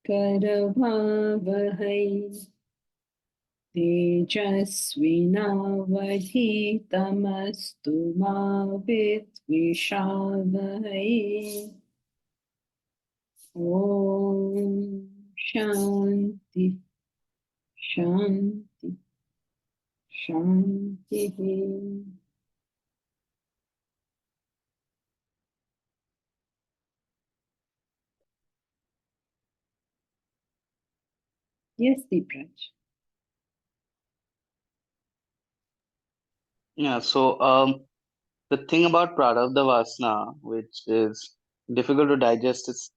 करवावहै तेजस्विनावधीतमस्तु मा विद्विषावहै। ॐ शान्ति शान्ति शान्तिः। Yes, Deepraj. Yeah, so the thing about Prarabdha Vasana, which is difficult to digest, is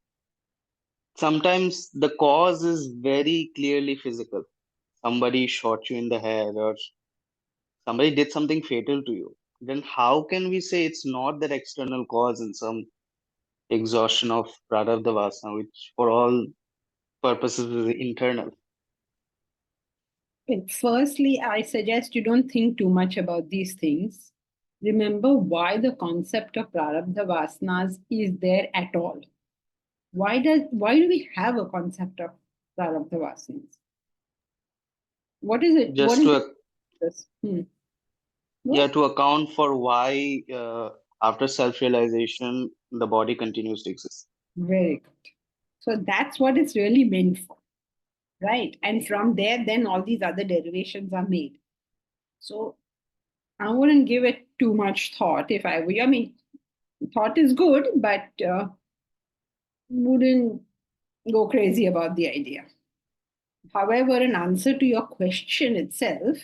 sometimes the cause is very clearly physical. Somebody shot you in the head, or somebody did something fatal to you. Then how can we say it's not that external cause and some exhaustion of Prarabdha Vasana, which for all purposes is internal? Okay, firstly, I suggest you don't think too much about these things. Remember why the concept of Prarabdha Vasanas is there at all. Why do we have a concept of Prarabdha Vasanas? What is it? What Just is to it? This? Yeah, What? to account for why after self-realization the body continues to exist. Very good. So that's what it's really meant for, right? And from there, then all these other derivations are made. So I wouldn't give it too much thought if I were. I mean, thought is good, but wouldn't go crazy about the idea. However, in answer to your question itself,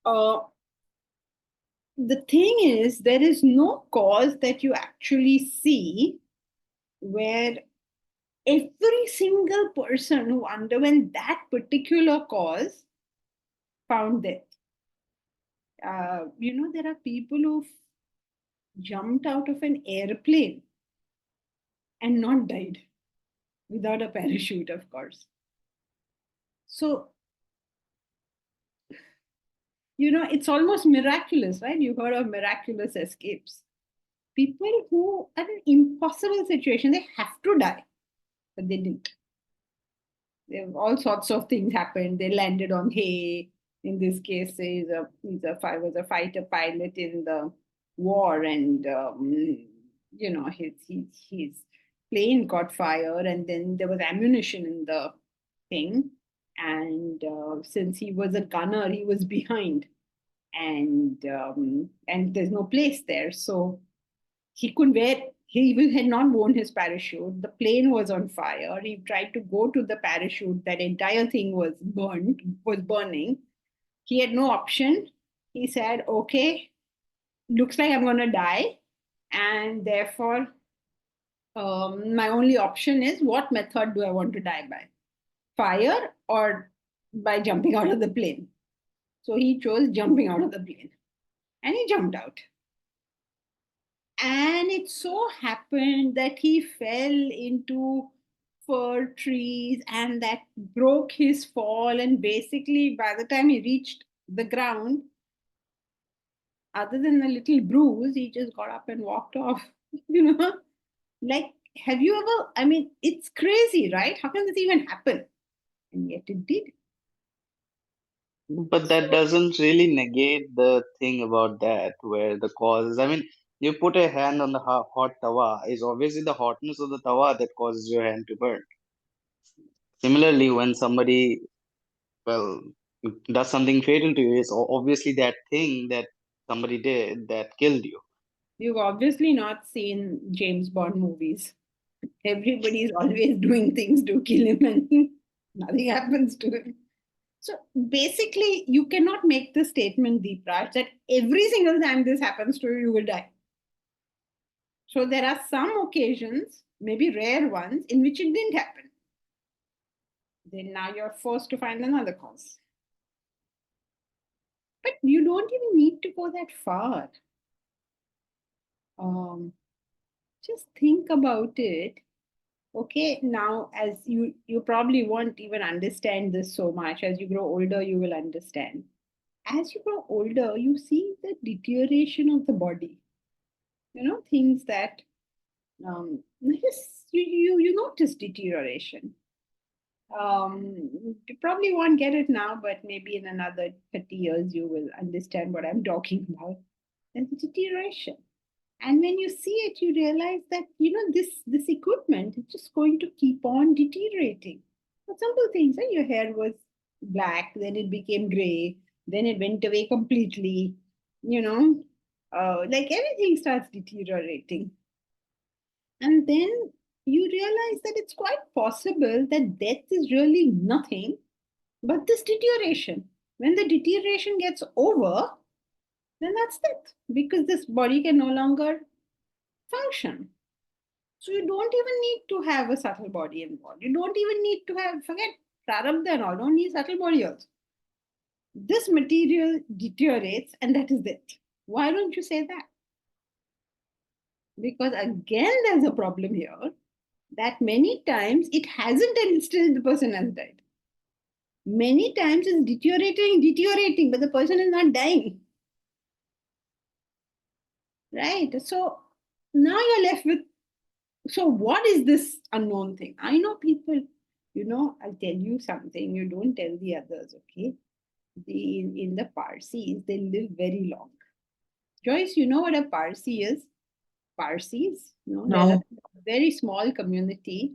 uh, the thing is, there is no cause that you actually see where every single person who underwent that particular cause found death. There are people who jumped out of an airplane and not died without a parachute, of course. So, it's almost miraculous, right? You've heard of miraculous escapes. People who are in an impossible situation, they have to die, but they didn't. All sorts of things happened. They landed on hay. In this case, was a fighter pilot in the war, and his plane caught fire, and then there was ammunition in the thing, and since he was a gunner, he was behind, and there's no place there, so he could wear he had not worn his parachute. The plane was on fire. He tried to go to the parachute. That entire thing was burning. He had no option. He said, okay, looks like I'm going to die, and therefore my only option is, what method do I want to die by, fire or by jumping out of the plane? So he chose jumping out of the plane, and he jumped out. And it so happened that he fell into fir trees, and that broke his fall. And basically, by the time he reached the ground, other than a little bruise, he just got up and walked off. you know, like, have you ever? I mean, it's crazy, right? How can this even happen? And yet it did. But that doesn't really negate the thing about that, where the cause is. I mean, you put a hand on the hot tawa, is obviously the hotness of the tawa that causes your hand to burn. Similarly, when somebody, well, does something fatal to you, it's obviously that thing that somebody did that killed you. You've obviously not seen James Bond movies. Everybody's always doing things to kill him, and nothing happens to him. So basically, you cannot make the statement, Deepraj, that every single time this happens to you, you will die. So there are some occasions, maybe rare ones, in which it didn't happen. Then now you're forced to find another cause. But you don't even need to go that far. Um, just think about it. Okay, now as you probably won't even understand this so much. As you grow older, you will understand. As you grow older, you see the deterioration of the body. Things that Yes, you notice deterioration. You probably won't get it now, but maybe in another 30 years you will understand what I'm talking about. There's deterioration. And when you see it, you realize that this equipment is just going to keep on deteriorating. For simple things, your hair was black, then it became gray, then it went away completely. You know, like everything starts deteriorating, and then you realize that it's quite possible that death is really nothing but this deterioration. When the deterioration gets over, then that's death because this body can no longer function. So you don't even need to have a subtle body involved. You don't even need to have, forget prarabdha and all, don't need subtle body also. This material deteriorates and that is it. Why don't you say that? Because again, there's a problem here that many times it hasn't and still the person has died. Many times it's deteriorating, but the person is not dying. Right? So now you're left with, so what is this unknown thing? I know people, I'll tell you something, you don't tell the others, okay? In the Parsis, they live very long. Joyce, you know what a Parsi is? Parsis, they're No. a very small community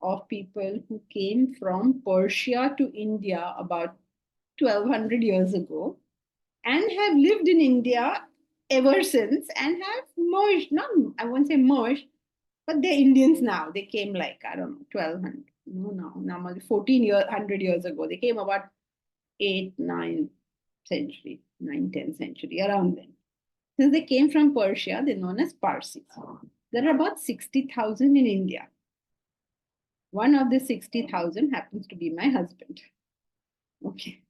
of people who came from Persia to India about 1200 years ago and have lived in India ever since and have merged, not, I won't say merged, but they're Indians now. They came like, I don't know, 1200, now 1400 years ago. They came about 8th, 9th century, 9th, 10th century, around then. Since they came from Persia, they're known as Parsis. There are about 60,000 in India. One of the 60,000 happens to be my husband. Okay.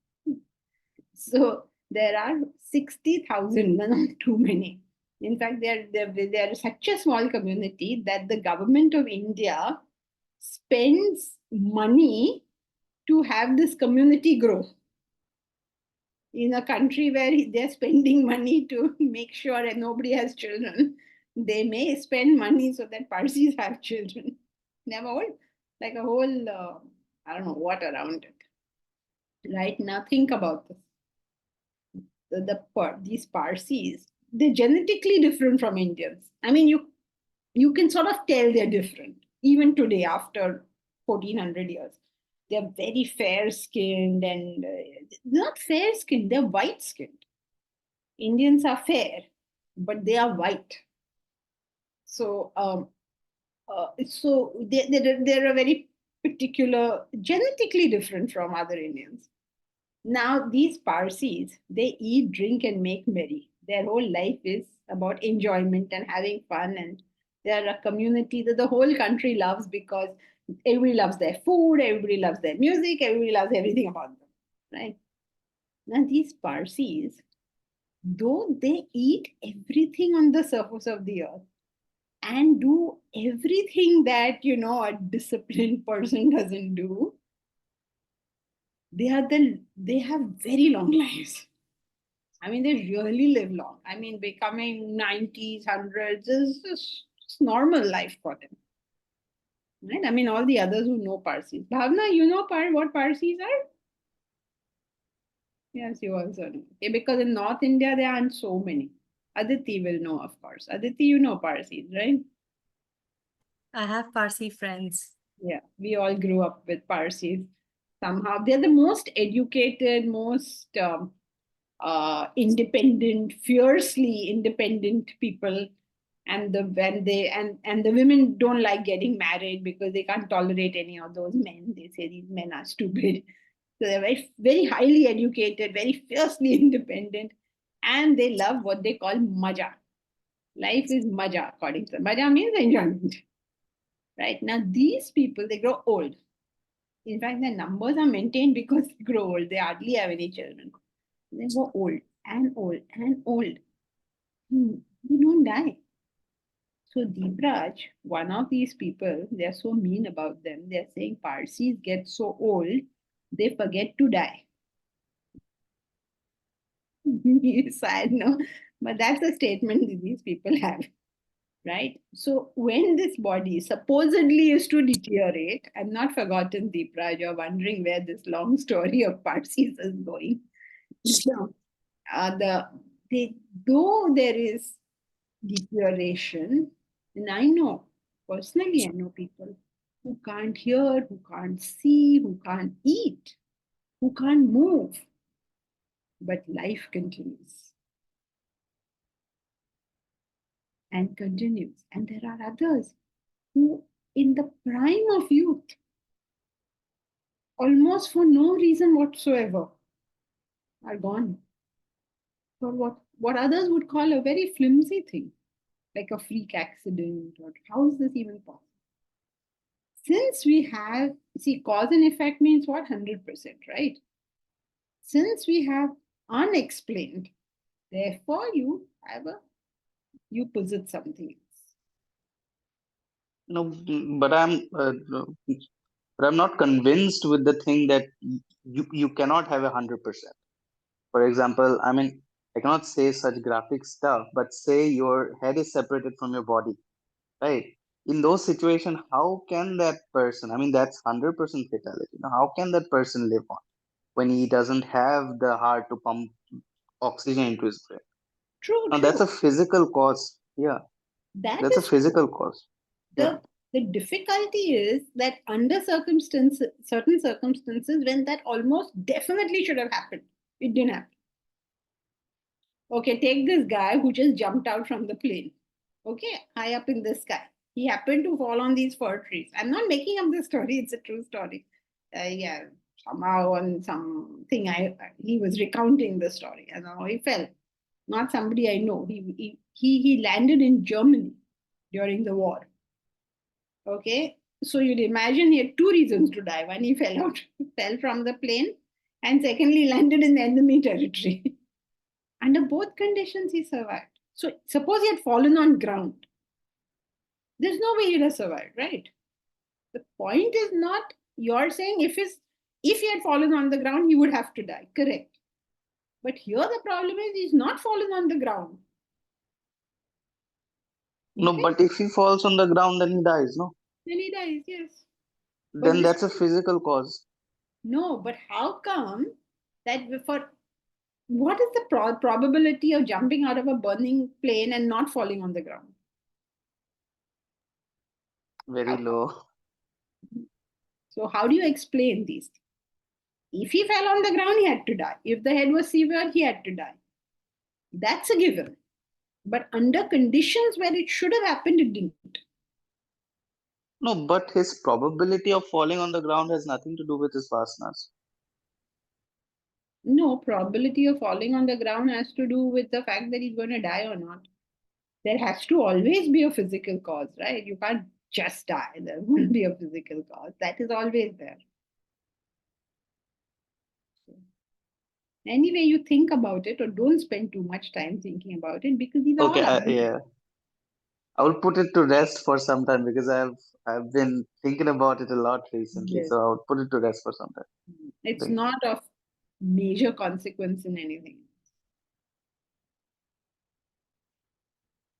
So there are 60,000, not too many. In fact, they're such a small community that the government of India spends money to have this community grow. In a country where they're spending money to make sure that nobody has children, they may spend money so that Parsis have children. They have like a whole, I don't know what around it. Right now, think about this. These Parsis, they're genetically different from Indians. I mean, you can sort of tell they're different even today after 1400 years. They're very fair skinned and not fair skinned, they're white skinned. Indians are fair, but they are white. So, they're a very particular, genetically different from other Indians. Now, these Parsis, they eat, drink, and make merry. Their whole life is about enjoyment and having fun. And they're a community that the whole country loves because everybody loves their food, everybody loves their music, everybody loves everything about them. Right? Now, these Parsis, though they eat everything on the surface of the earth and do everything that, a disciplined person doesn't do, they have very long lives. I mean, they really live long. I mean, becoming 90s, hundreds is just normal life for them. Right? I mean, all the others who know Parsis. Bhavna, you know what Parsis are? Yes, you also know. Okay, because in North India, there aren't so many. Aditi will know, of course. Aditi, you know Parsis, right? I have Parsi friends. Yeah, we all grew up with Parsis somehow. They're the most educated, most independent, fiercely independent people. And the women don't like getting married because they can't tolerate any of those men. They say these men are stupid. So they're very, very highly educated, very fiercely independent, and they love what they call maja. Life is maja, according to them. Maja means enjoyment. Right now, these people they grow old. In fact, their numbers are maintained because they grow old. They hardly have any children. They go old and old and old. They don't die. So Deepraj, one of these people, they're so mean about them. They're saying Parsis get so old, they forget to die. Sad, no? But that's a statement these people have. right? So when this body supposedly is to deteriorate, I've not forgotten, Deepraj, you're wondering where this long story of Parsis is going. So, they, though there is deterioration, and I know, personally, I know people who can't hear, who can't see, who can't eat, who can't move, but life continues and continues. And there are others who, in the prime of youth, almost for no reason whatsoever, are gone for what others would call a very flimsy thing, like a freak accident, or how is this even possible? Since we have, see, cause and effect means what? 100%, right? Since we have unexplained, therefore you possess something else. No, no, but I'm not convinced with the thing that you cannot have 100%. For example, I mean, I cannot say such graphic stuff, but say your head is separated from your body, right? In those situations, how can that person, I mean, that's 100% fatality. Now, how can that person live on when he doesn't have the heart to pump oxygen into his brain? True, Now, that's true. a physical cause. Yeah, That that's a is true. physical cause. Yeah. The difficulty is that under certain circumstances, when that almost definitely should have happened, it didn't happen. Okay, take this guy who just jumped out from the plane. Okay, high up in the sky. He happened to fall on these fir trees. I'm not making up the story, it's a true story. Yeah, somehow on something he was recounting the story and how he fell. Not somebody I know. He landed in Germany during the war. Okay, so you'd imagine he had two reasons to die. One, he fell out, fell from the plane, and secondly, landed in enemy territory. Under both conditions, he survived. So suppose he had fallen on ground. There's no way he'd have survived, right? The point is not you're saying if he had fallen on the ground, he would have to die. Correct. But here the problem is he's not fallen on the ground. No, Okay? but if he falls on the ground, then he dies, no? Then he dies, yes. But Then this that's a physical cause. no, but how come that for what is the probability of jumping out of a burning plane and not falling on the ground? Very low. So how do you explain these? If he fell on the ground, he had to die. If the head was severed, he had to die. That's a given. But under conditions where it should have happened, it didn't. No, but his probability of falling on the ground has nothing to do with his vasanas. No, probability of falling on the ground has to do with the fact that he's going to die or not. There has to always be a physical cause, right? You can't just die. There will be a physical cause. That is always there. Anyway, you think about it or don't spend too much time thinking about it because these are Okay, all yeah. I will put it to rest for some time because I've been thinking about it a lot recently. yes. So I'll put it to rest for some time. It's Thank you. not of major consequence in anything.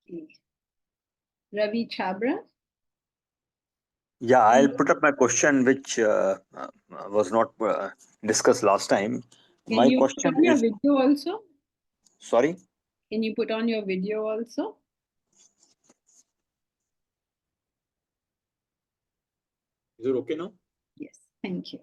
Okay. Ravi Chabra. Yeah, I'll put up my question, which was not discussed last time. Can My you put question on your is, video also? sorry, Can you put on your video also? is it okay now? Yes, thank you.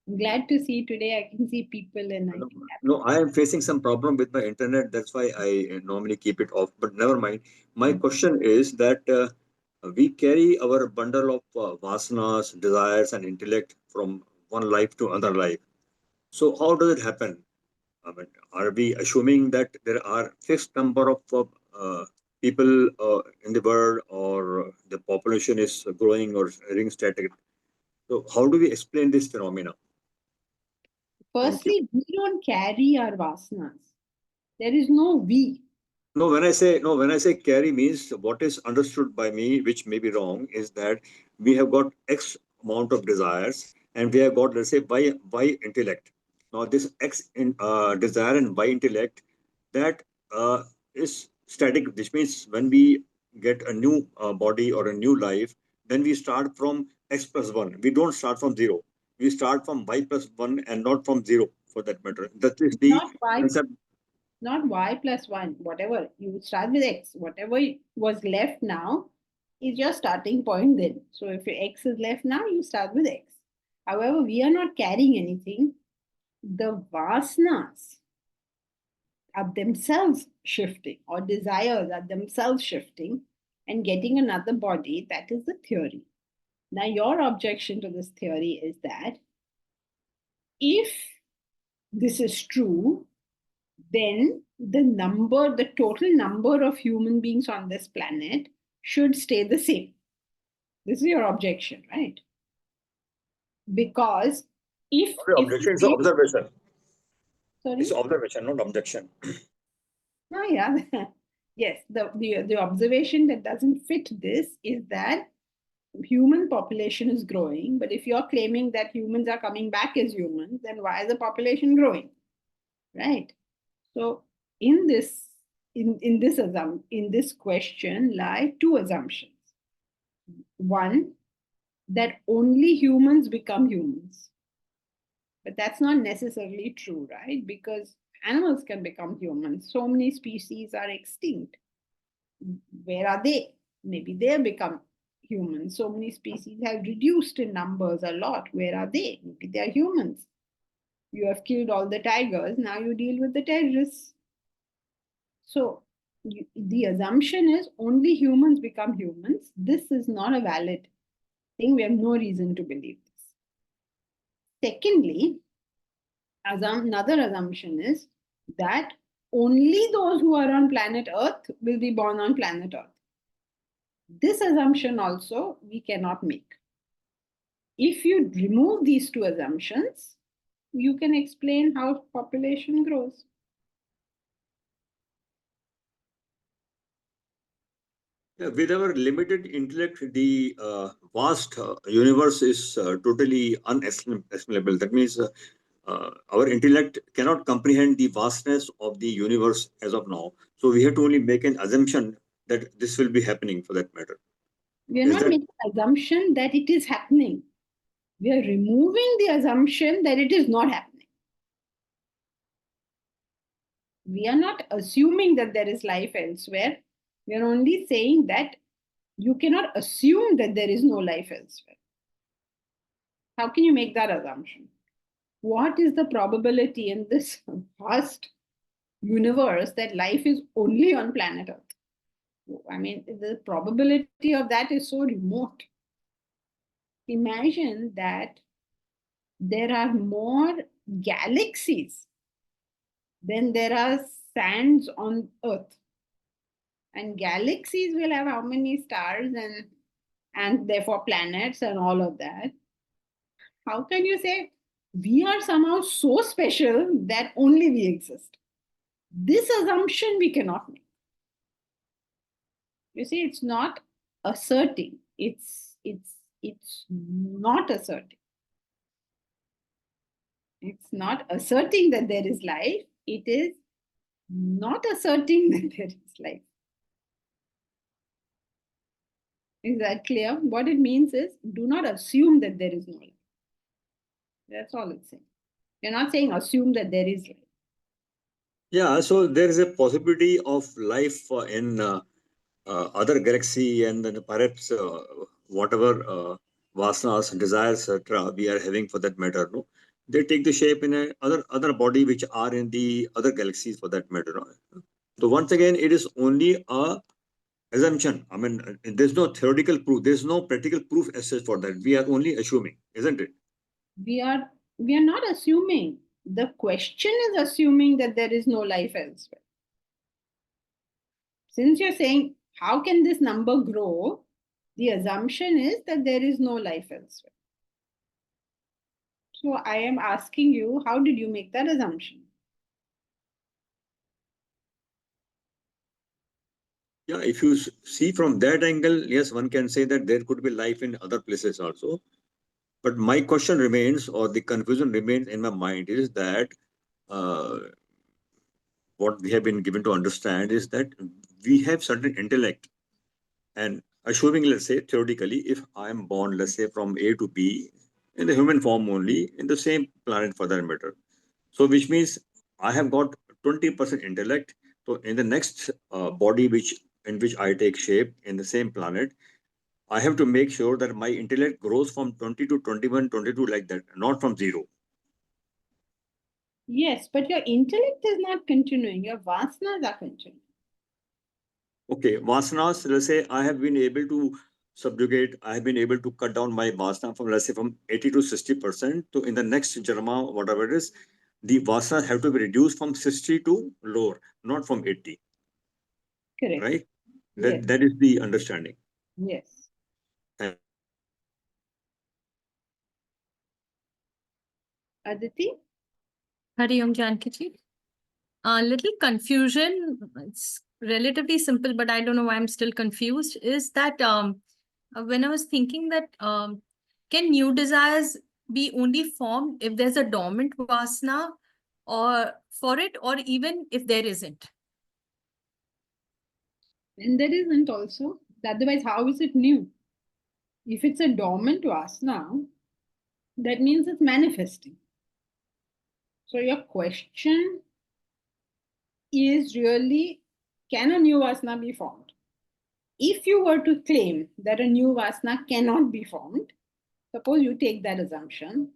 I'm glad to see today. I can see people and I No, can no, I am facing some problem with my internet. That's why I normally keep it off. But never mind. My question is that we carry our bundle of vasanas, desires, and intellect from one life to another life. So how does it happen? I mean, are we assuming that there are fixed number of people in the world, or the population is growing or staying static? So, how do we explain this phenomena? Thank you. Firstly, we don't carry our vasanas. There is no we. No, when I say carry means what is understood by me, which may be wrong, is that we have got X amount of desires, and we have got, let's say, Y intellect. Now, this X desire and Y intellect, that is static, which means when we get a new body or a new life, then we start from x plus 1. We don't start from 0. We start from y plus 1 and not from 0 for that matter. That is the Not y, concept. not y plus 1, whatever. You start with x. Whatever was left now is your starting point then. So if your x is left now, you start with x. However, we are not carrying anything. The vasanas are themselves shifting, or desires are themselves shifting and getting another body. That is the theory. Now, your objection to this theory is that if this is true, then the total number of human beings on this planet should stay the same. This is your objection, right? Because if Objection is observation. Sorry? It's observation, not objection. Oh, yeah. Yes, the observation that doesn't fit this is that human population is growing, but if you're claiming that humans are coming back as humans, then why is the population growing? Right? So in this question lie two assumptions. One, that only humans become humans. But that's not necessarily true, right? Because animals can become humans. So many species are extinct. Where are they? Maybe they have become humans. So many species have reduced in numbers a lot. Where are they? Maybe they are humans. You have killed all the tigers. Now you deal with the terrorists. So the assumption is only humans become humans. This is not a valid thing. We have no reason to believe this. Secondly, another assumption is that only those who are on planet Earth will be born on planet Earth. This assumption also we cannot make. If you remove these two assumptions, you can explain how population grows. Yeah, with our limited intellect, the vast universe is totally unestimable. That means our intellect cannot comprehend the vastness of the universe as of now. So we have to only make an assumption that this will be happening for that matter. We are Is not that making an assumption that it is happening. We are removing the assumption that it is not happening. We are not assuming that there is life elsewhere. We are only saying that you cannot assume that there is no life elsewhere. How can you make that assumption? What is the probability in this vast universe that life is only on planet Earth? I mean, the probability of that is so remote. Imagine that there are more galaxies than there are sands on Earth. And galaxies will have how many stars and therefore planets and all of that. How can you say we are somehow so special that only we exist? This assumption we cannot make. You see, it's not asserting. It's not asserting. It's not asserting that there is life. It is not asserting that there is life. Is that clear? What it means is do not assume that there is no life. That's all it's saying. You're not saying assume that there is life. Yeah, so there is a possibility of life in other galaxy, and then perhaps whatever vasanas, desires, etc. we are having for that matter, no, they take the shape in a other body which are in the other galaxies for that matter. No? So once again, it is only a assumption. I mean, there's no theoretical proof. There's no practical proof as such for that. We are only assuming, isn't it? We are not assuming. The question is assuming that there is no life elsewhere. Since you're saying how can this number grow, the assumption is that there is no life elsewhere. So I am asking you, how did you make that assumption? Yeah, if you see from that angle, yes, one can say that there could be life in other places also. But my question remains, or the confusion remains in my mind, is that uh, what we have been given to understand is that we have certain intellect, And assuming, let's say, theoretically, if I am born, let's say, from A to B in the human form only, in the same planet for that matter. So, which means I have got 20% intellect. So, in the next body in which I take shape in the same planet, I have to make sure that my intellect grows from 20 to 21, 22 like that, not from zero. Yes, but your intellect is not continuing. Your vasanas are continuing. Okay, vasanas, let's say I have been able to subjugate, I have been able to cut down my vasana from, let's say, from 80 to 60%. So in the next janma, whatever it is, the vasanas have to be reduced from 60 to lower, not from 80, Correct. right? Yes. That is the understanding. Yes. And Aditi? Hari Om Janki ji. A little confusion. It's relatively simple, but I don't know why I'm still confused. Is that when I was thinking that can new desires be only formed if there's a dormant vasana or for it, or even if there isn't? And there isn't also. Otherwise, how is it new? If it's a dormant vasana, that means it's manifesting. So your question is really, can a new vasana be formed? If you were to claim that a new vasana cannot be formed, suppose you take that assumption,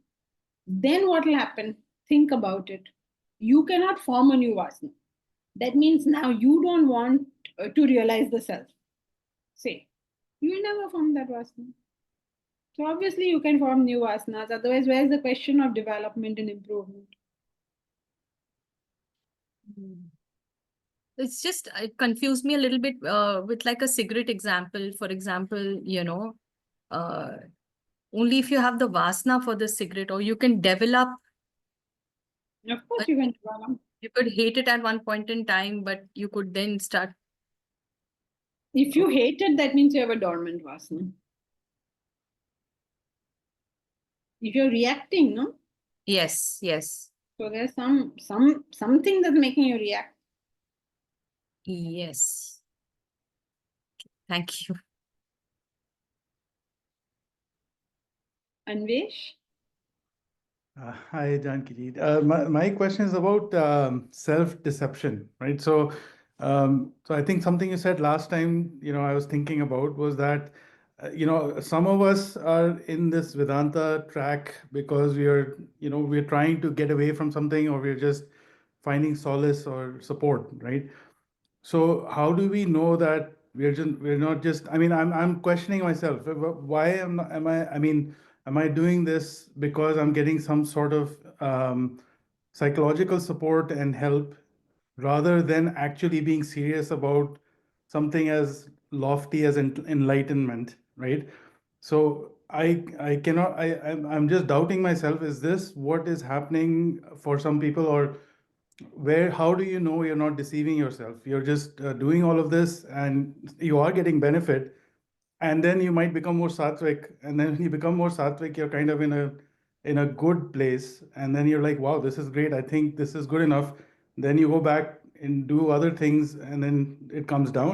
then what will happen? Think about it. You cannot form a new vasana. That means now you don't want to realize the self. Say, you will never form that vasana. So obviously you can form new vasanas. Otherwise, where's the question of development and improvement? It's just, it confused me a little bit with like a cigarette example. For example, only if you have the vasana for the cigarette, or you can develop. Of course, you can develop. You could hate it at one point in time, but you could then start. If you hate it, that means you have a dormant vasana. If you're reacting, no? Yes, yes. So there's something that's making you react. Yes. Thank you. Anvesh? Hi, Janki. My question is about self-deception, right? So I think something you said last time, I was thinking about was that, some of us are in this Vedanta track because we're trying to get away from something, or we're just finding solace or support, right? So how do we know that we're not just, I mean, I'm questioning myself. Why am I doing this because I'm getting some sort of psychological support and help, rather than actually being serious about something as lofty as enlightenment, right? So I cannot, I'm just doubting myself. Is this what is happening for some people? Or how do you know you're not deceiving yourself? You're just doing all of this and you are getting benefit, and then you might become more sattvic, and then when you become more sattvic, you're kind of in a good place, and then you're like, wow, this is great, I think this is good enough. Then you go back and do other things, and then it comes down,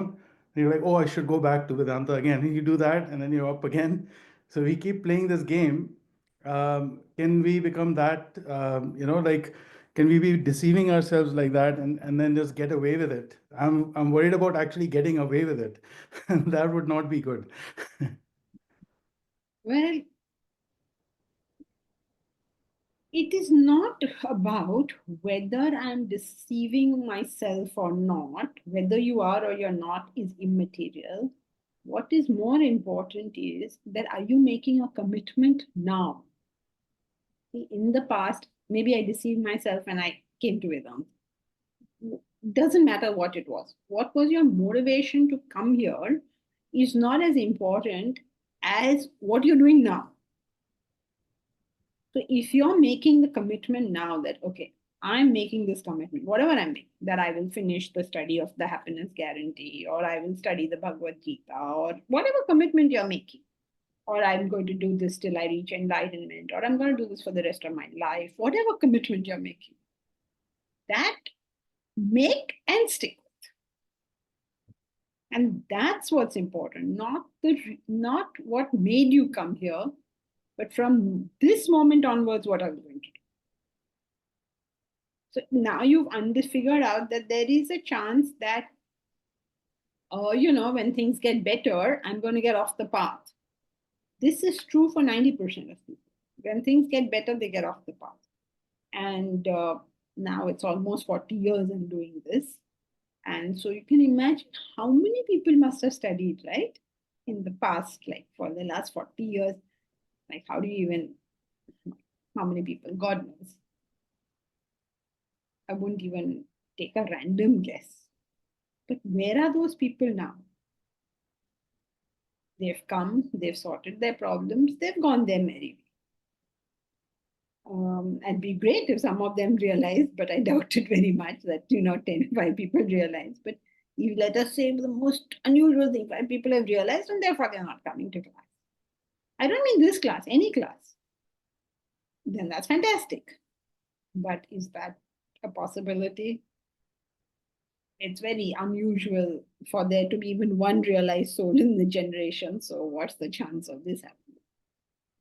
and you're like, oh, I should go back to Vedanta again, and you do that, and then you're up again. So we keep playing this game. Can we become that, like, can we be deceiving ourselves like that, and then just get away with it? I'm worried about actually getting away with it. That would not be good. Well, it is not about whether I'm deceiving myself or not. Whether you are or you're not is immaterial. What is more important is that are you making a commitment now? See, in the past, maybe I deceived myself when I came to Vedanta. Doesn't matter what it was. What was your motivation to come here is not as important as what you're doing now. So if you're making the commitment now that, okay, I'm making this commitment, whatever I'm making, that I will finish the study of the happiness guarantee, or I will study the Bhagavad Gita, or whatever commitment you're making, or I'm going to do this till I reach enlightenment, or I'm going to do this for the rest of my life, whatever commitment you're making, that make and stick with. And that's what's important, not what made you come here, but from this moment onwards, what are we going to do? So now you've figured out that there is a chance that, when things get better, I'm going to get off the path. This is true for 90% of people. When things get better, they get off the path. And now it's almost 40 years I'm doing this. And so you can imagine how many people must have studied, right? In the past, like for the last 40 years. Like, how many people? God knows. I wouldn't even take a random guess. But where are those people now? They've come, they've sorted their problems, they've gone their merry way. It'd be great if some of them realized, but I doubt it very much that 10 5 people realize. But if, let us say, the most unusual thing, 5 people have realized, and therefore they're not coming to class. I don't mean this class, any class. Then that's fantastic. But is that a possibility? It's very unusual for there to be even one realized soul in the generation. So what's the chance of this happening?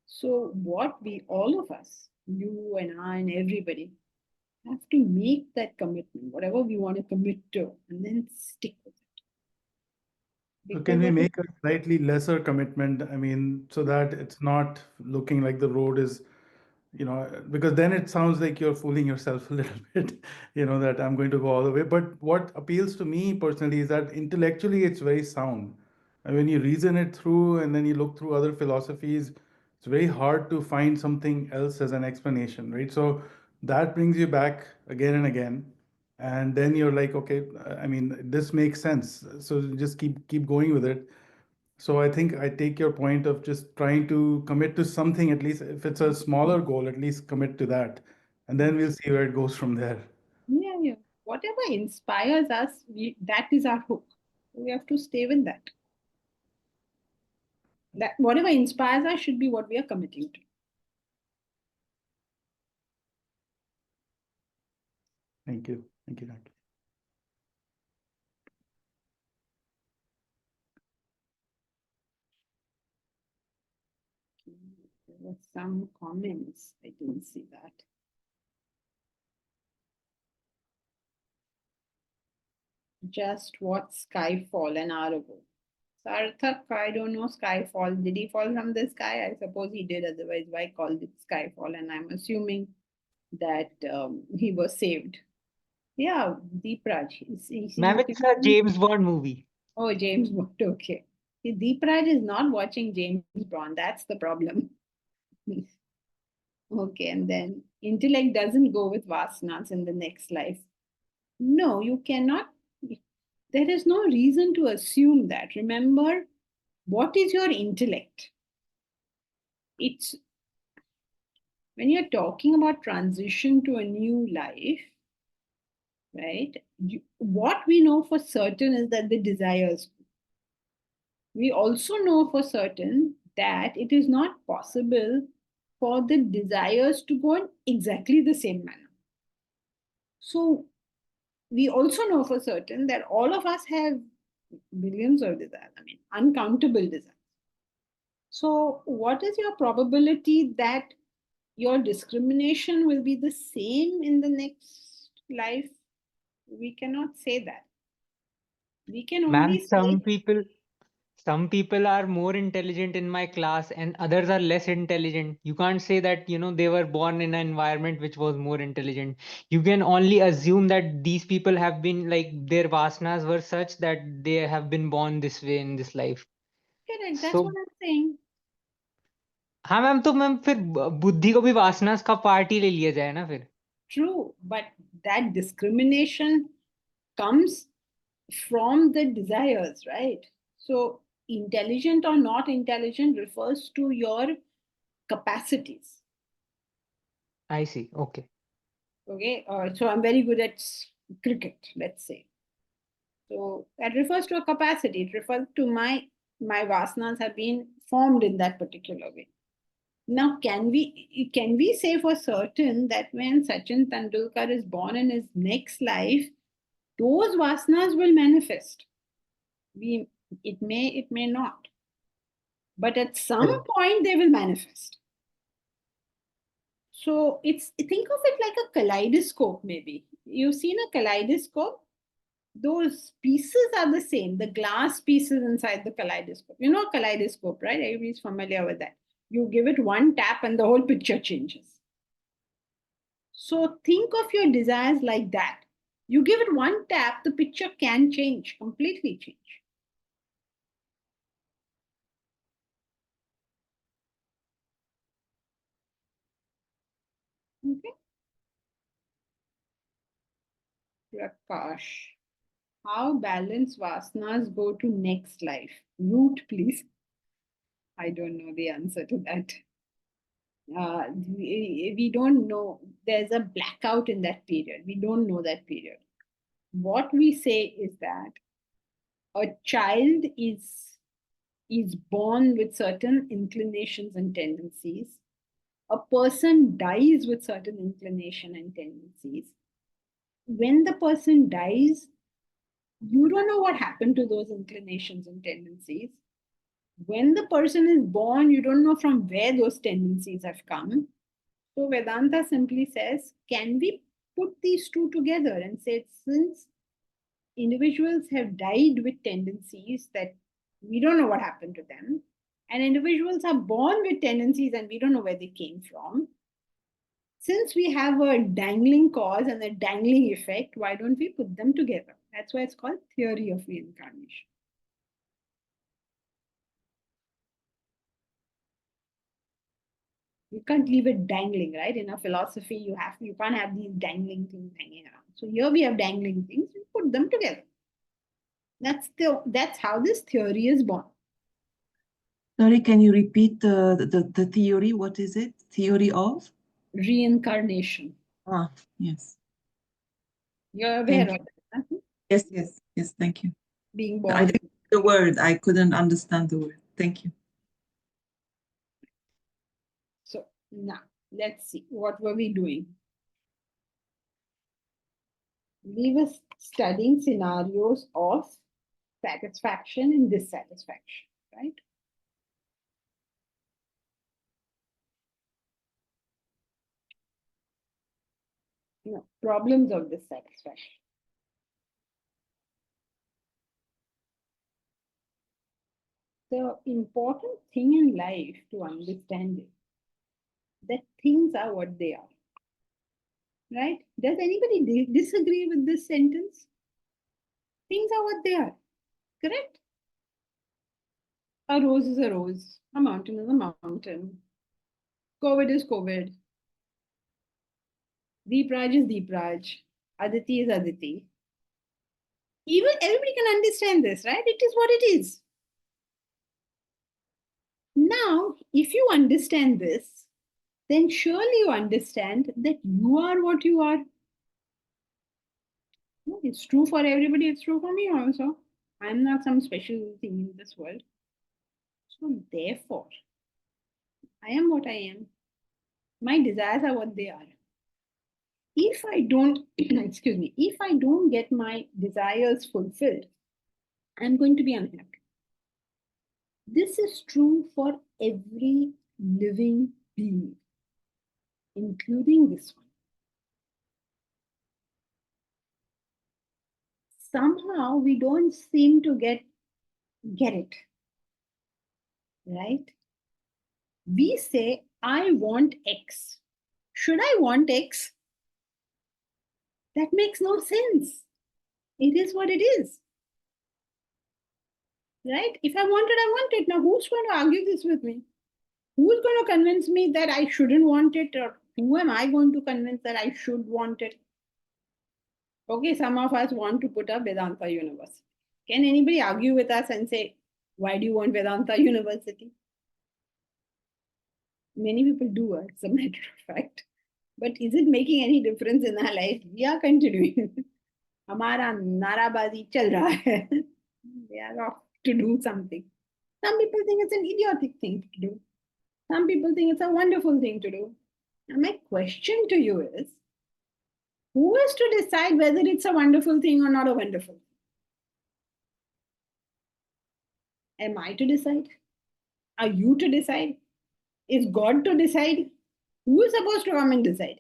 So what all of us, you and I and everybody, have to make that commitment, whatever we want to commit to, and then stick with it. So can we Because make a slightly lesser commitment? I mean, so that it's not looking like the road is, because then it sounds like you're fooling yourself a little bit, that I'm going to go all the way. But what appeals to me personally is that intellectually it's very sound. And when you reason it through and then you look through other philosophies, it's very hard to find something else as an explanation, right? So that brings you back again and again. And then you're like, okay, I mean, this makes sense. So just keep going with it. So I think I take your point of just trying to commit to something, at least if it's a smaller goal, at least commit to that. And then we'll see where it goes from there. yeah. Whatever inspires us, that is our hook. We have to stay with that. That whatever inspires us should be what we are committing to. Thank you. Thank you, Dr. There were some comments. I didn't see that. Just watched Skyfall an hour ago. Sarthak, I don't know Skyfall. Did he fall from the sky? I suppose he did. Otherwise, why call it Skyfall? And I'm assuming that he was saved. Yeah, Deepraj. Ma'am, it's a James Bond movie. Oh, James Bond. Okay. See, Deepraj is not watching James Bond. That's the problem. Okay, and then intellect doesn't go with vasanas in the next life. No, you cannot. There is no reason to assume that. Remember, what is your intellect? It's when you're talking about transition to a new life, right? What we know for certain is that the desires. We also know for certain that it is not possible for the desires to go in exactly the same manner. So we also know for certain that all of us have billions of desires, uncountable desires. So what is your probability that your discrimination will be the same in the next life? We cannot say that. We can only Ma'am, say some people are more intelligent in my class and others are less intelligent. You can't say that, they were born in an environment which was more intelligent. You can only assume that these people have been like their vasanas were such that they have been born this way in this life. correct. That's So what I'm saying. हाँ ma'am, तो ma'am फिर बुद्धि को भी वासनास का part ही ले लिया जाए ना फिर. True, but that discrimination comes from the desires, right? So intelligent or not intelligent refers to your capacities. I see. Okay. Okay, so I'm very good at cricket, let's say. So that refers to a capacity. It refers to my vasanas have been formed in that particular way. Now, can we say for certain that when Sachin Tendulkar is born in his next life, those vasanas will manifest? It may not. But at some point they will manifest. So think of it like a kaleidoscope, maybe. You've seen a kaleidoscope? Those pieces are the same, the glass pieces inside the kaleidoscope. You know a kaleidoscope, right? Everybody's familiar with that. You give it one tap and the whole picture changes. So think of your desires like that. You give it one tap, the picture can change, completely change. Okay. Prakash. How balanced vasanas go to next life? Root, please. I don't know the answer to that. We don't know. There's a blackout in that period. We don't know that period. What we say is that a child is born with certain inclinations and tendencies. A person dies with certain inclination and tendencies. When the person dies, you don't know what happened to those inclinations and tendencies. When the person is born, you don't know from where those tendencies have come. So Vedanta simply says, can we put these two together and say, since individuals have died with tendencies that we don't know what happened to them, and individuals are born with tendencies and we don't know where they came from, since we have a dangling cause and a dangling effect, why don't we put them together? That's why it's called theory of reincarnation. You can't leave it dangling, right? In a philosophy, you can't have these dangling things hanging around. So here we have dangling things, we put them together. That's how this theory is born. Sorry, can you repeat the theory? What is it? Theory of? Reincarnation. Ah, yes. You're aware Thank of it, huh? Yes, thank you. Being I born. didn't the word, I couldn't understand the word. Thank you. So now let's see, what were we doing? We were studying scenarios of satisfaction and dissatisfaction, right? Problems of dissatisfaction. The important thing in life to understand is that things are what they are. Right? Does anybody disagree with this sentence? Things are what they are. Correct? A rose is a rose. A mountain is a mountain. COVID is COVID. Deepraj is Deepraj. Aditi is Aditi. Even everybody can understand this, right? It is what it is. Now, if you understand this, then surely you understand that you are what you are. It's true for everybody, it's true for me also. I'm not some special thing in this world. So, therefore, I am what I am. My desires are what they are. If I don't, excuse me, if I don't get my desires fulfilled, I'm going to be unhappy. This is true for every living being, including this one. Somehow we don't seem to get it, right? We say, I want X. Should I want X? That makes no sense. It is what it is. Right? If I want it, I want it. Now, who's going to argue this with me? Who's going to convince me that I shouldn't want it? Or who am I going to convince that I should want it? Okay, some of us want to put up Vedanta University. Can anybody argue with us and say, why do you want Vedanta University? Many people do, as a matter of fact. But is it making any difference in our life? We are continuing. Hamara narabazi chal raha hai. We are off to do something. Some people think it's an idiotic thing to do. Some people think it's a wonderful thing to do. And my question to you is, who is to decide whether it's a wonderful thing or not a wonderful thing? Am I to decide? Are you to decide? Is God to decide? Who is supposed to come and decide?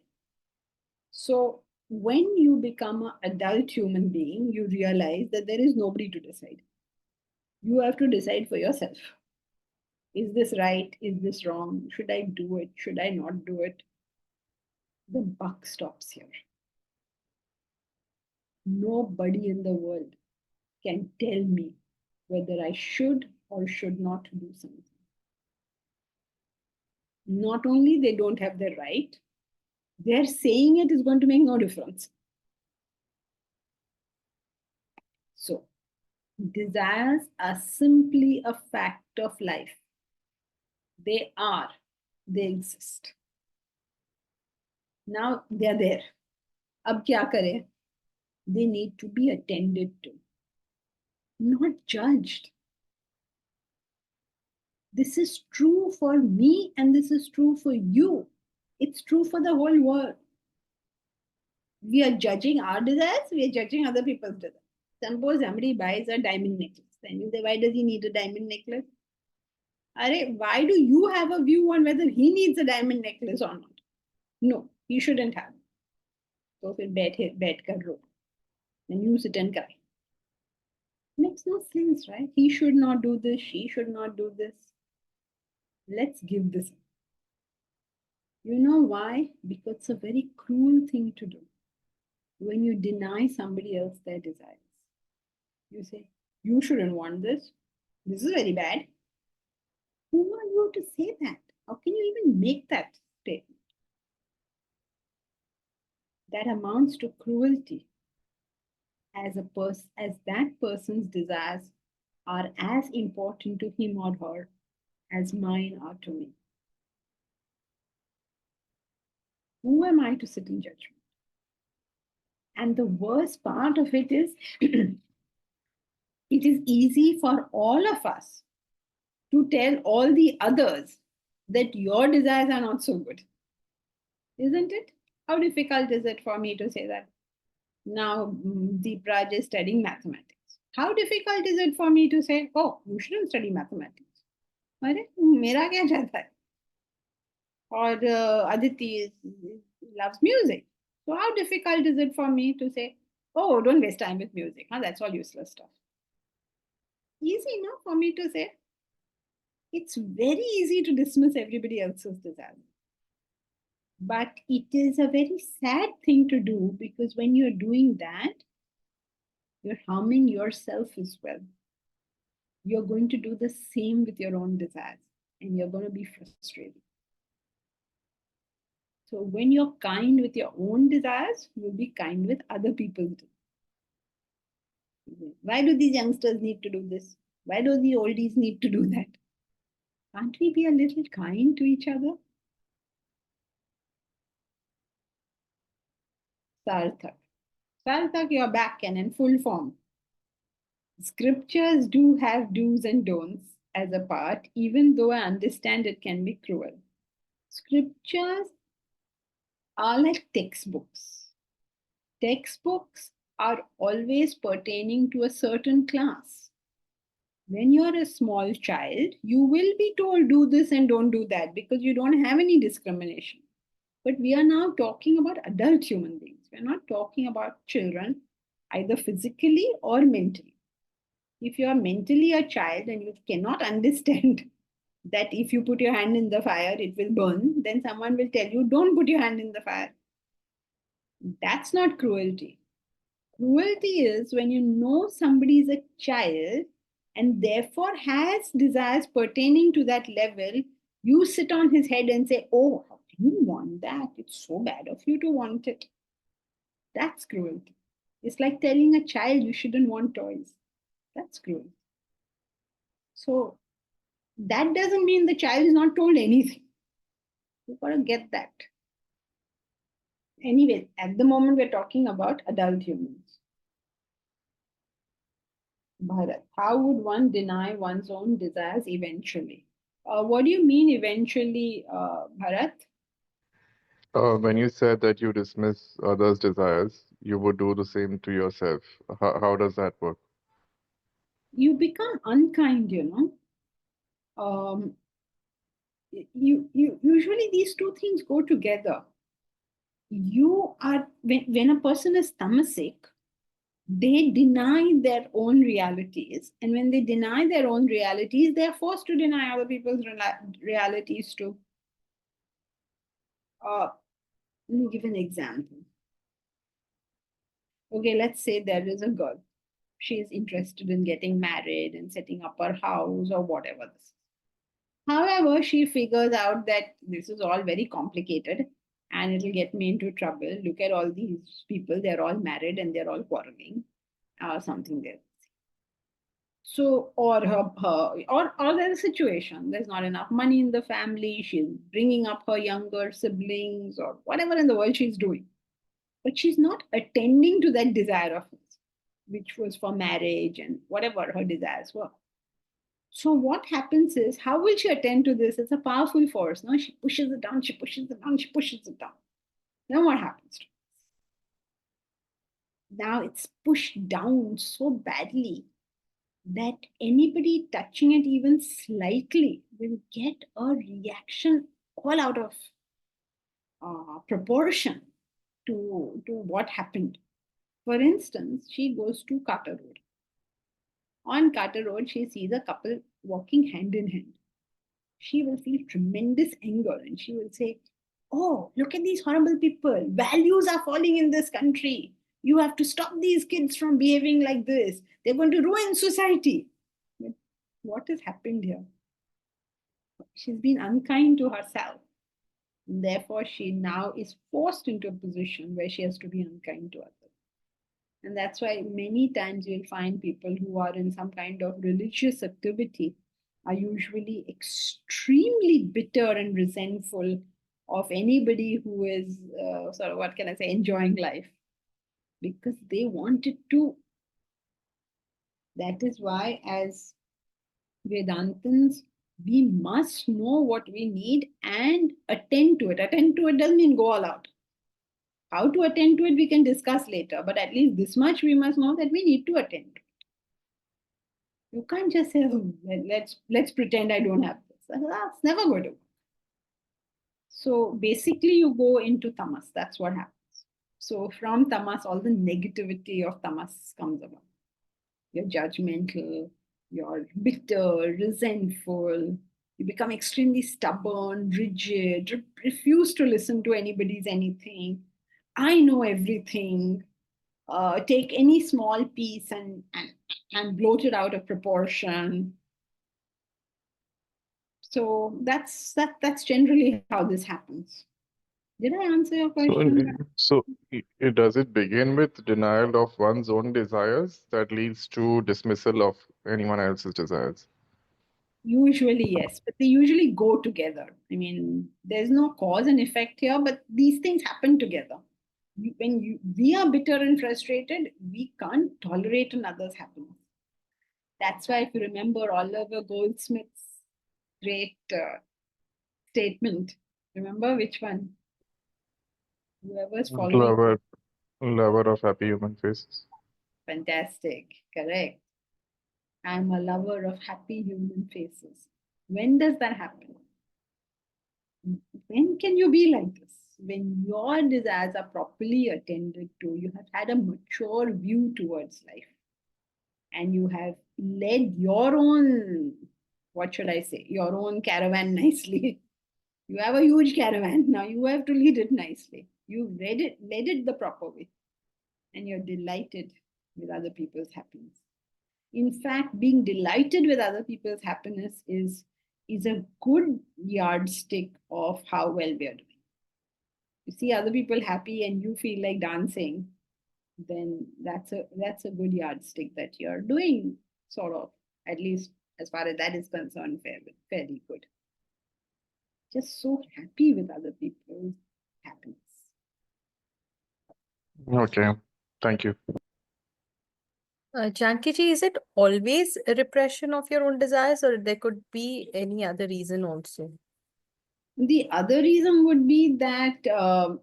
So when you become an adult human being, you realize that there is nobody to decide. You have to decide for yourself. Is this right? Is this wrong? Should I do it? Should I not do it? The buck stops here. Nobody in the world can tell me whether I should or should not do something. Not only they don't have the right, they're saying it is going to make no difference. So, desires are simply a fact of life. They are, they exist. Now they are there. Ab kya kare? They need to be attended to, not judged. This is true for me and this is true for you. It's true for the whole world. We are judging our desires, we are judging other people's desires. Suppose somebody buys a diamond necklace, then you say, why does he need a diamond necklace? Why do you have a view on whether he needs a diamond necklace or not? No, he shouldn't have. So फिर बैठ कर रो. Then you sit and cry. Makes no sense, right? He should not do this, she should not do this. Let's give this up. You know why? Because it's a very cruel thing to do. When you deny somebody else their desires, you say, you shouldn't want this. This is very bad. Who are you to say that? How can you even make that statement? That amounts to cruelty. As that person's desires are as important to him or her as mine are to me. Who am I to sit in judgment? And the worst part of it is, it is easy for all of us to tell all the others that your desires are not so good. Isn't it? How difficult is it for me to say that? Now, Deepraj is studying mathematics. How difficult is it for me to say, oh, you shouldn't study mathematics? अरे मेरा क्या जाता है? Or Aditi loves music. So how difficult is it for me to say, oh, don't waste time with music. Huh? That's all useless stuff. Easy, no, for me to say. It's very easy to dismiss everybody else's desire. But it is a very sad thing to do because when you're doing that, you're harming yourself as well. You're going to do the same with your own desires and you're going to be frustrated. So when you're kind with your own desires, you'll be kind with other people's desires. Why do these youngsters need to do this? Why do the oldies need to do that? Can't we be a little kind to each other? Sarthak. Sarthak, you're back and in full form. Scriptures do have do's and don'ts as a part, even though I understand it can be cruel. Scriptures are like textbooks. Textbooks are always pertaining to a certain class. When you're a small child, you will be told do this and don't do that because you don't have any discrimination. But we are now talking about adult human beings. We're not talking about children, either physically or mentally. If you are mentally a child and you cannot understand that if you put your hand in the fire, it will burn, then someone will tell you, don't put your hand in the fire. That's not cruelty. Cruelty is when you know somebody is a child and therefore has desires pertaining to that level, you sit on his head and say, oh, how can you want that? It's so bad of you to want it. That's cruelty. It's like telling a child you shouldn't want toys. That's cruel. So that doesn't mean the child is not told anything. You've got to get that. Anyway, at the moment we're talking about adult humans. Bharat, how would one deny one's own desires eventually? What do you mean eventually, Bharat? When you said that you dismiss others' desires, you would do the same to yourself. How does that work? you become unkind, you usually these two things go together. You are when a person is tamasic, they deny their own realities, and when they deny their own realities, they are forced to deny other people's realities too. Let me give an example. Okay, let's say there is a girl. She is interested in getting married and setting up her house or whatever this is. However, she figures out that this is all very complicated and it'll get me into trouble. Look at all these people, they're all married and they're all quarreling or something there. So, or or there's a situation, there's not enough money in the family, she's bringing up her younger siblings or whatever in the world she's doing. But she's not attending to that desire of hers, which was for marriage and whatever her desires were. So what happens is, how will she attend to this? It's a powerful force. No, she pushes it down, she pushes it down, she pushes it down. Then what happens to it? Now it's pushed down so badly that anybody touching it even slightly will get a reaction all out of proportion to what happened. For instance, she goes to Carter Road. On Carter Road, she sees a couple walking hand in hand. She will feel tremendous anger and she will say, "Oh, look at these horrible people. Values are falling in this country. You have to stop these kids from behaving like this. They're going to ruin society." But what has happened here? She's been unkind to herself. And therefore, she now is forced into a position where she has to be unkind to others. And that's why many times you'll find people who are in some kind of religious activity are usually extremely bitter and resentful of anybody who is sort of, what can I say, enjoying life, because they want it too. That is why, as Vedantins, we must know what we need and attend to it. Attend to it doesn't mean go all out. How to attend to it, we can discuss later, but at least this much we must know, that we need to attend to it. You can't just say, "Oh, let's pretend I don't have this." That's never going to work. So basically, you go into tamas. That's what happens. So from tamas, all the negativity of tamas comes about. You're judgmental, you're bitter, resentful, you become extremely stubborn, rigid, refuse to listen to anybody's anything. I know everything. Take any small piece and bloat it out of proportion. So that's generally how this happens. Did I answer your question? Does it begin with denial of one's own desires that leads to dismissal of anyone else's desires? Usually, yes, but they usually go together. I mean, there's no cause and effect here, but these things happen together. When we are bitter and frustrated, we can't tolerate another's happiness. That's why, if you remember Oliver Goldsmith's great statement, remember which one? Whoever's following. Lover of happy human faces. Fantastic, correct. I'm a lover of happy human faces. When does that happen? When can you be like this? When your desires are properly attended to, you have had a mature view towards life, and you have led your own, what should I say, your own caravan nicely. You have a huge caravan. Now you have to lead it nicely. You led it the proper way, and you're delighted with other people's happiness. In fact, being delighted with other people's happiness is a good yardstick of how well we are doing. You see other people happy and you feel like dancing, then that's a good yardstick that you're doing sort of, at least as far as that is concerned, fairly good. Just so happy with other people's happiness. Okay, thank you. Janki-ji, is it always a repression of your own desires, or there could be any other reason also? The other reason would be that, a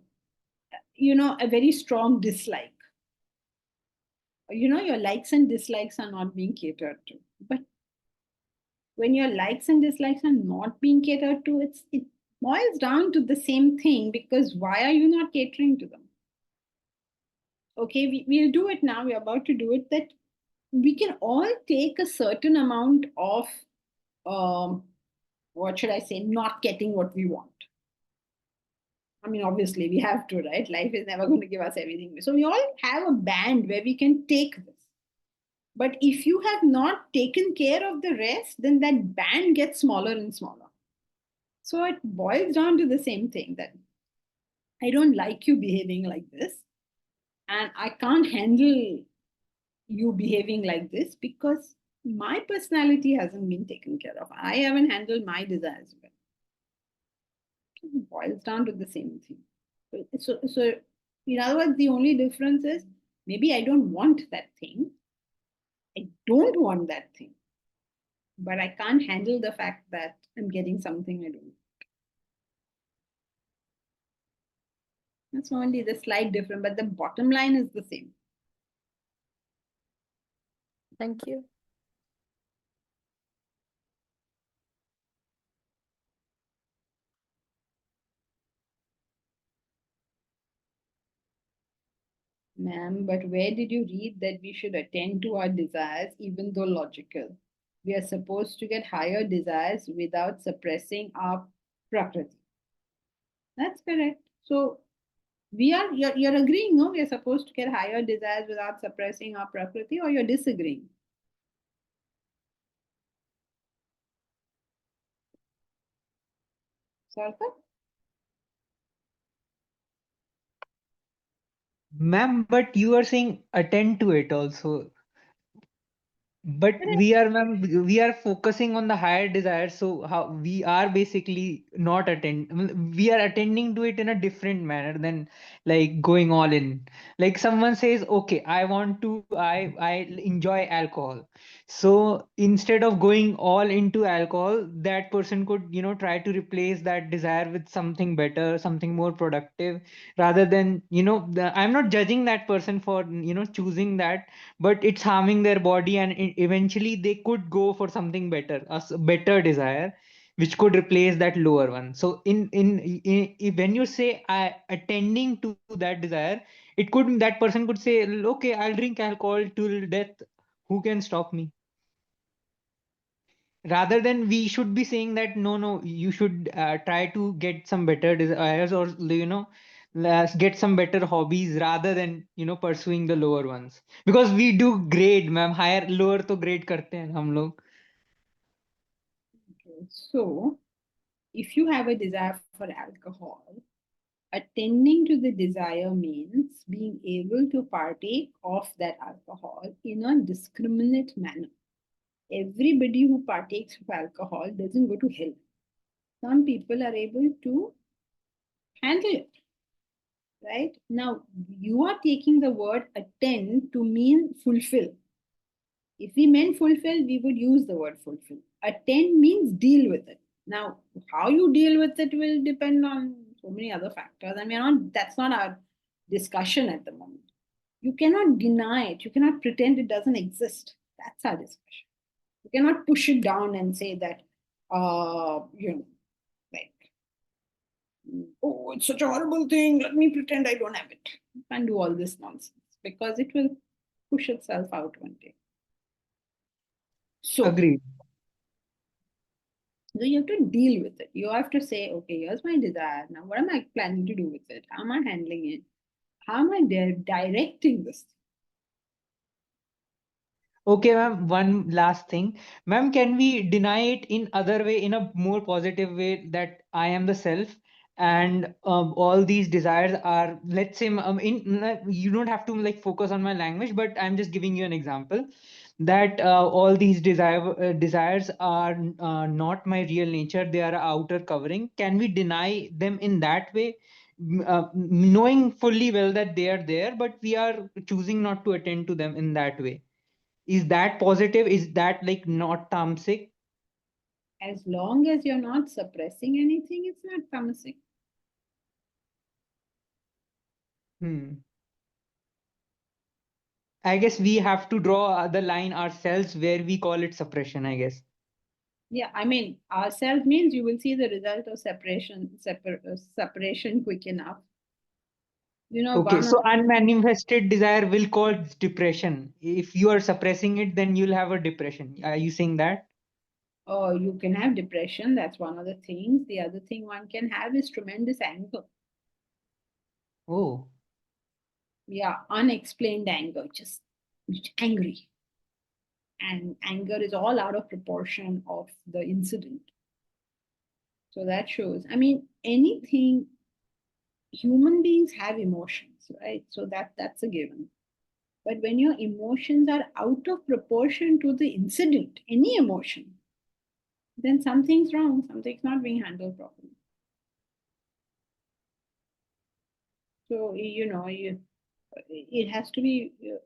very strong dislike. your likes and dislikes are not being catered to. But when your likes and dislikes are not being catered to, it boils down to the same thing, because why are you not catering to them? Okay, we'll do it now. We're about to do it. That we can all take a certain amount of, what should I say, not getting what we want. I mean, obviously, we have to, right? Life is never going to give us everything. So we all have a band where we can take this. But if you have not taken care of the rest, then that band gets smaller and smaller. So it boils down to the same thing, that I don't like you behaving like this, and I can't handle you behaving like this because my personality hasn't been taken care of. I haven't handled my desires well. It boils down to the same thing. So in other words, the only difference is maybe I don't want that thing. I don't want that thing, but I can't handle the fact that I'm getting something I don't. That's only the slight difference, but the bottom line is the same. Thank you. Ma'am, but where did you read that we should attend to our desires even though logical? We are supposed to get higher desires without suppressing our prakriti. That's correct. So you're agreeing, no? We are supposed to get higher desires without suppressing our prakriti, or you're disagreeing? Sarkar? Ma'am, but you are saying attend to it also. But we are focusing on the higher desires, so how we are basically not we are attending to it in a different manner than like going all in. Like someone says, okay, I enjoy alcohol. So instead of going all into alcohol, that person could, try to replace that desire with something better, something more productive, rather than, I'm not judging that person for, choosing that, but it's harming their body, and eventually they could go for something better, better desire, which could replace that lower one. So when you say attending to that desire, that person could say, okay, I'll drink alcohol till death, who can stop me? Rather than we should be saying that no, you should try to get some better desires, or get some better hobbies, rather than pursuing the lower ones, because we do grade, ma'am, higher lower to grade karte hain hum log. Okay. So if you have a desire for alcohol, attending to the desire means being able to partake of that alcohol in a discriminate manner. Everybody who partakes of alcohol doesn't go to hell. Some people are able to handle it. Right? Now, you are taking the word attend to mean fulfill. If we meant fulfill, we would use the word fulfill. Attend means deal with it. Now, how you deal with it will depend on so many other factors. And that's not our discussion at the moment. You cannot deny it. You cannot pretend it doesn't exist. That's our discussion. You cannot push it down and say that, like, oh, it's such a horrible thing. Let me pretend I don't have it. You can't do all this nonsense because it will push itself out one day. So, Agreed. so you have to deal with it. You have to say, okay, here's my desire. Now, what am I planning to do with it? How am I handling it? How am I directing this? Okay, ma'am, one last thing. Ma'am, can we deny it in other way, in a more positive way, that I am the self, and all these desires are, let's say, you don't have to like focus on my language, but I'm just giving you an example that all these desires are not my real nature, they are outer covering. Can we deny them in that way? Knowing fully well that they are there, but we are choosing not to attend to them in that way. Is that positive? Is that like not tamasic? As long as you're not suppressing anything, it's not tamasic. Hmm. I guess we have to draw the line ourselves where we call it suppression, I guess. Yeah, I mean, ourself means you will see the result of separation quick enough. You know, Okay, one so of unmanifested desire will cause depression. If you are suppressing it, then you'll have a depression. Are you saying that? oh, you can have depression. That's one of the things. The other thing one can have is tremendous anger. Oh, Yeah, unexplained anger, just angry. And anger is all out of proportion of the incident. So that shows, I mean, anything, human beings have emotions, right? So that's a given. But when your emotions are out of proportion to the incident, any emotion, then something's wrong, something's not being handled properly. So, it has to be, you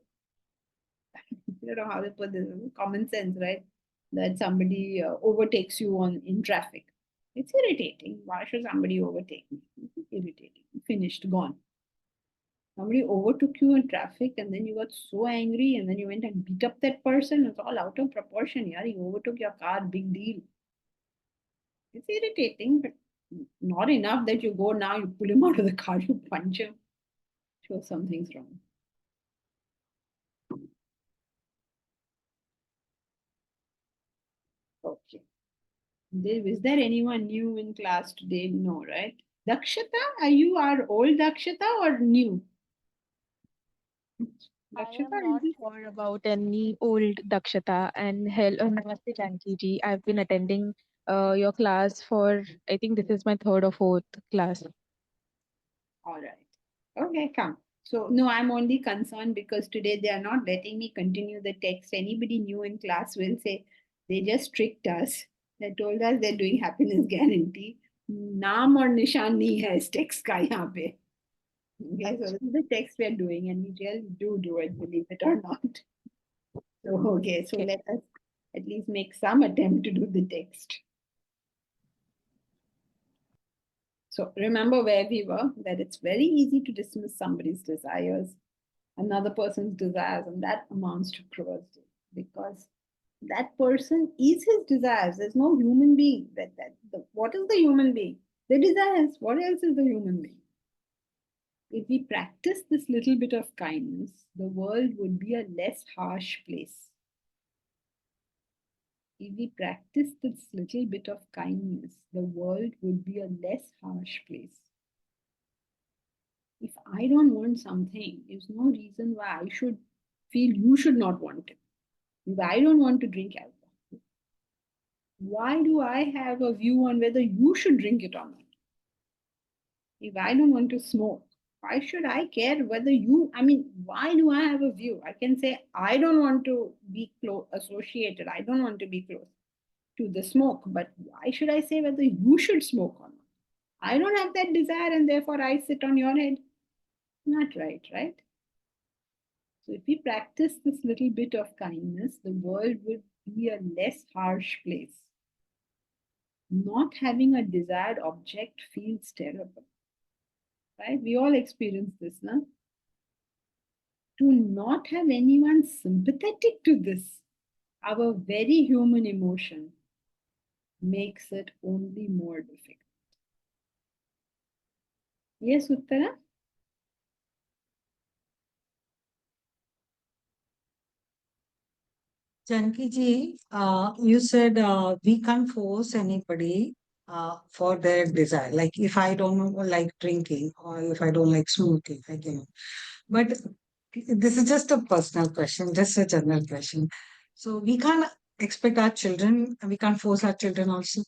know how to put this, common sense, right? That somebody overtakes you in traffic. It's irritating. Why should somebody overtake me? It's irritating. Finished, gone. Somebody overtook you in traffic and then you got so angry and then you went and beat up that person. It's all out of proportion. Yeah, he overtook your car, big deal. It's irritating, but not enough that you go now, you pull him out of the car, you punch him. Sure, something's wrong. Okay. Is there anyone new in class today? No, right? Dakshata, are you our old Dakshata or new? I Dakshata, am not sure about any old Dakshata and hello, Namaste Janki ji. I've been attending your class for, I think this is my third or fourth class. all right. Okay, come. So, no, I'm only concerned because today they are not letting me continue the text. Anybody new in class will say they just tricked us. They told us they're doing happiness guarantee. Naam or nishan nahi hai is text ka yahan pe. Okay, so this is the text we're doing, and we really do it, believe it or not. So, okay, so Okay. let us at least make some attempt to do the text. So remember where we were, that it's very easy to dismiss somebody's desires, another person's desires, and that amounts to cruelty because that person is his desires. There's no human being. What is the human being? The desires. What else is the human being? If we practice this little bit of kindness, the world would be a less harsh place. If we practice this little bit of kindness, the world would be a less harsh place. If I don't want something, there's no reason why I should feel you should not want it. If I don't want to drink alcohol, why do I have a view on whether you should drink it or not? If I don't want to smoke, why should I care whether why do I have a view? I can say, I don't want to be associated, I don't want to be close to the smoke, but why should I say whether you should smoke or not? I don't have that desire and therefore I sit on your head. Not right, right? So if we practice this little bit of kindness, the world would be a less harsh place. Not having a desired object feels terrible, right? We all experience this, no? To not have anyone sympathetic to this, our very human emotion, makes it only more difficult. Yes, Uttara? Janki ji, you said we can't force anybody for their desire. Like if I don't like drinking or if I don't like smoking, I can. But this is just a personal question, just a general question. So we can't expect our children, we can't force our children also.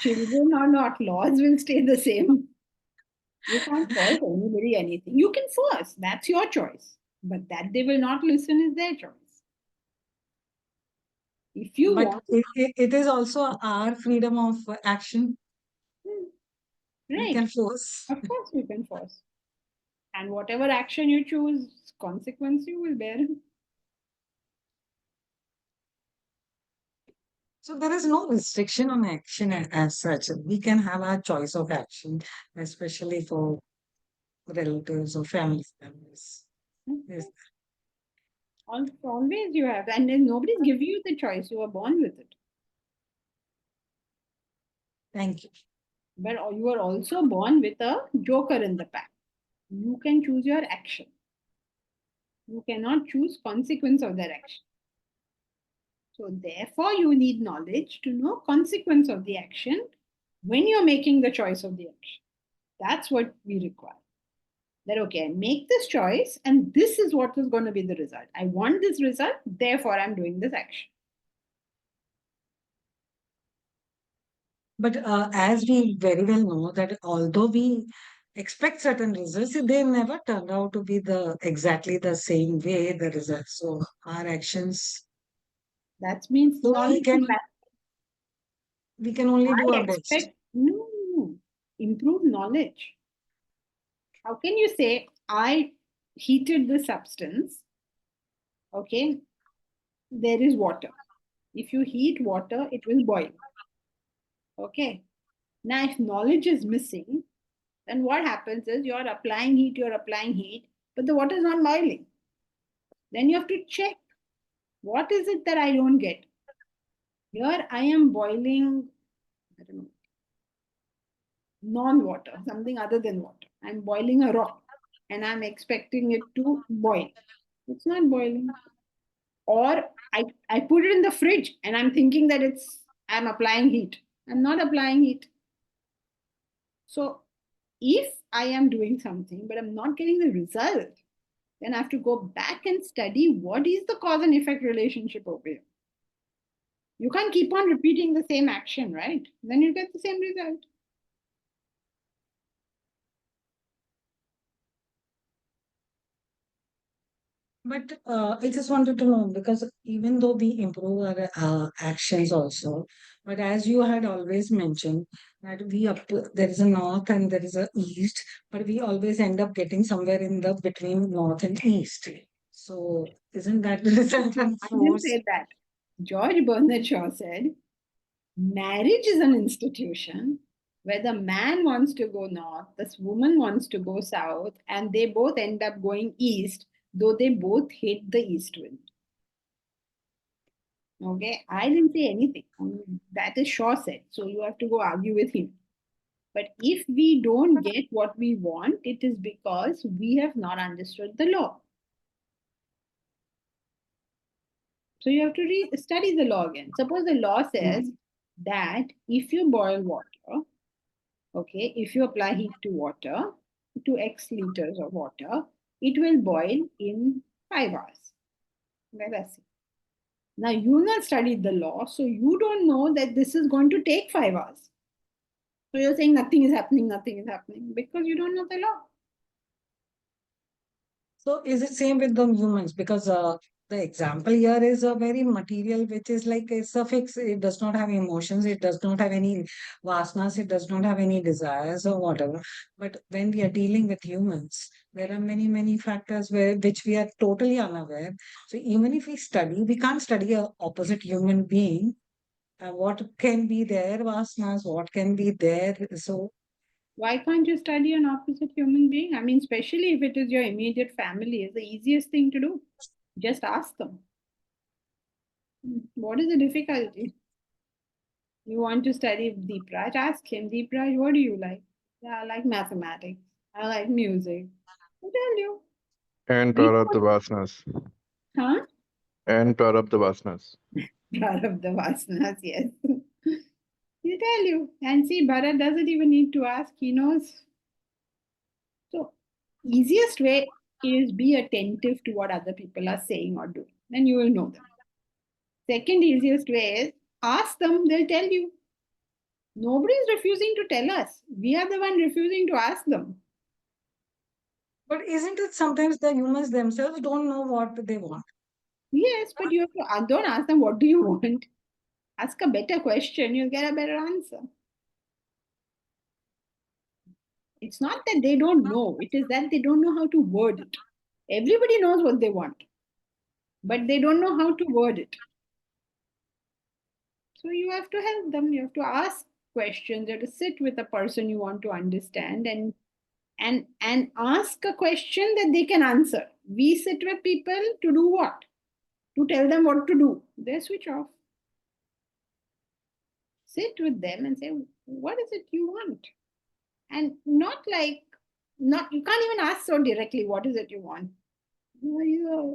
Children or not, laws will stay the same. You can't force anybody anything. You can force, that's your choice. But that they will not listen is their choice. If you But want, it is also our freedom of action. We right, can force. of course you can force. And whatever action you choose, consequence you will bear. So there is no restriction on action as such. We can have our choice of action, especially for relatives or family members. Yes. Always you have, and then nobody's giving you the choice. You were born with it. Thank you. But you are also born with a joker in the pack. You can choose your action. You cannot choose consequence of that action. So therefore, you need knowledge to know consequence of the action when you're making the choice of the action. That's what we require. That okay, I make this choice, and this is what is going to be the result. I want this result, therefore I'm doing this action. But as we very well know that although we expect certain results, they never turn out to be the exactly the same way the results. So our actions, That means so we can only do I our best. expect no, improve knowledge. How can you say I heated the substance? Okay, there is water. If you heat water, it will boil. Okay. Now, if knowledge is missing, then what happens is you're applying heat, but the water is not boiling. Then you have to check what is it that I don't get. Here I am boiling, I don't know, non-water, something other than water. I'm boiling a rock and I'm expecting it to boil. It's not boiling. Or I put it in the fridge and I'm thinking that I'm applying heat. I'm not applying heat. So if I am doing something but I'm not getting the result, then I have to go back and study what is the cause and effect relationship over here. You can't keep on repeating the same action, right? Then you get the same result. But I just wanted to know because even though we improve our actions also, but as you had always mentioned that there is a north and there is a east, but we always end up getting somewhere in the between north and east. So isn't that the result and I didn't force? say that. George Bernard Shaw said, marriage is an institution where the man wants to go north, this woman wants to go south, and they both end up going east, though they both hate the east wind. Okay, I didn't say anything. That is Shaw said. So you have to go argue with him. But if we don't get what we want, it is because we have not understood the law. So you have to study the law again. Suppose the law says that if you boil water, okay, if you apply heat to water, to X liters of water, it will boil in 5 hours. Let us see. Now you not studied the law, so you don't know that this is going to take 5 hours. So you're saying nothing is happening because you don't know the law. So is it same with the humans? Because the example here is a very material, which is like a suffix. It does not have emotions. It does not have any vasanas. It does not have any desires or whatever. But when we are dealing with humans, there are many, many factors which we are totally unaware. So even if we study, we can't study a opposite human being. What can be their vasanas? What can be their so Why can't you study an opposite human being? I mean, especially if it is your immediate family, is the easiest thing to do. Just ask them. What is the difficulty? You want to study Deepraj? Ask him, Deepraj, what do you like? Yeah, I like mathematics. I like music. I'll tell you. And Deepraj, Prarabdha Vasanas. huh? And Prarabdha Vasanas. Prarabdha Vasanas, yes. He'll tell you. And see, Bharat doesn't even need to ask, he knows. So, easiest way is be attentive to what other people are saying or doing. Then you will know them. Second easiest way is ask them, they'll tell you. Nobody is refusing to tell us. We are the one refusing to ask them. but isn't it sometimes the humans themselves don't know what they want? Yes, but you have to don't ask them what do you want. Ask a better question, you'll get a better answer. It's not that they don't know, it is that they don't know how to word it. Everybody knows what they want, but they don't know how to word it. So you have to help them, you have to ask questions, you have to sit with a person you want to understand and and ask a question that they can answer. We sit with people to do what? To tell them what to do. They switch off. Sit with them and say, what is it you want? And not like, you can't even ask so directly, what is it you want?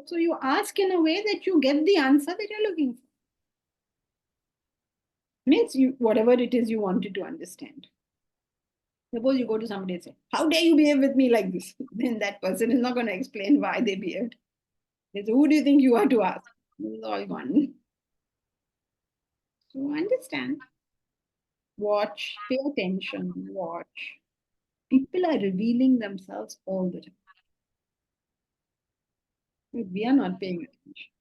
So you ask in a way that you get the answer that you're looking for. Means whatever it is you wanted to understand. Suppose you go to somebody and say, how dare you behave with me like this? Then that person is not going to explain why they behaved. They say, who do you think you are to ask? This is all gone. So understand. Watch, pay attention, watch. People are revealing themselves all the time. But we are not paying attention.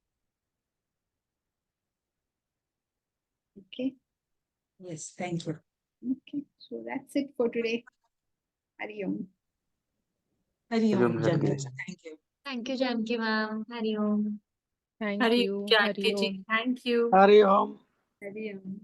Okay? Yes, thank you. Okay, so that's it for today. Hari Om. Hari Om, Hari Om. Janki. Thank you. Thank you, Janki ma'am. Hari Om. Thank Hari you. Janki Hari ji. Om. Thank you. Hari Om. Hari Om.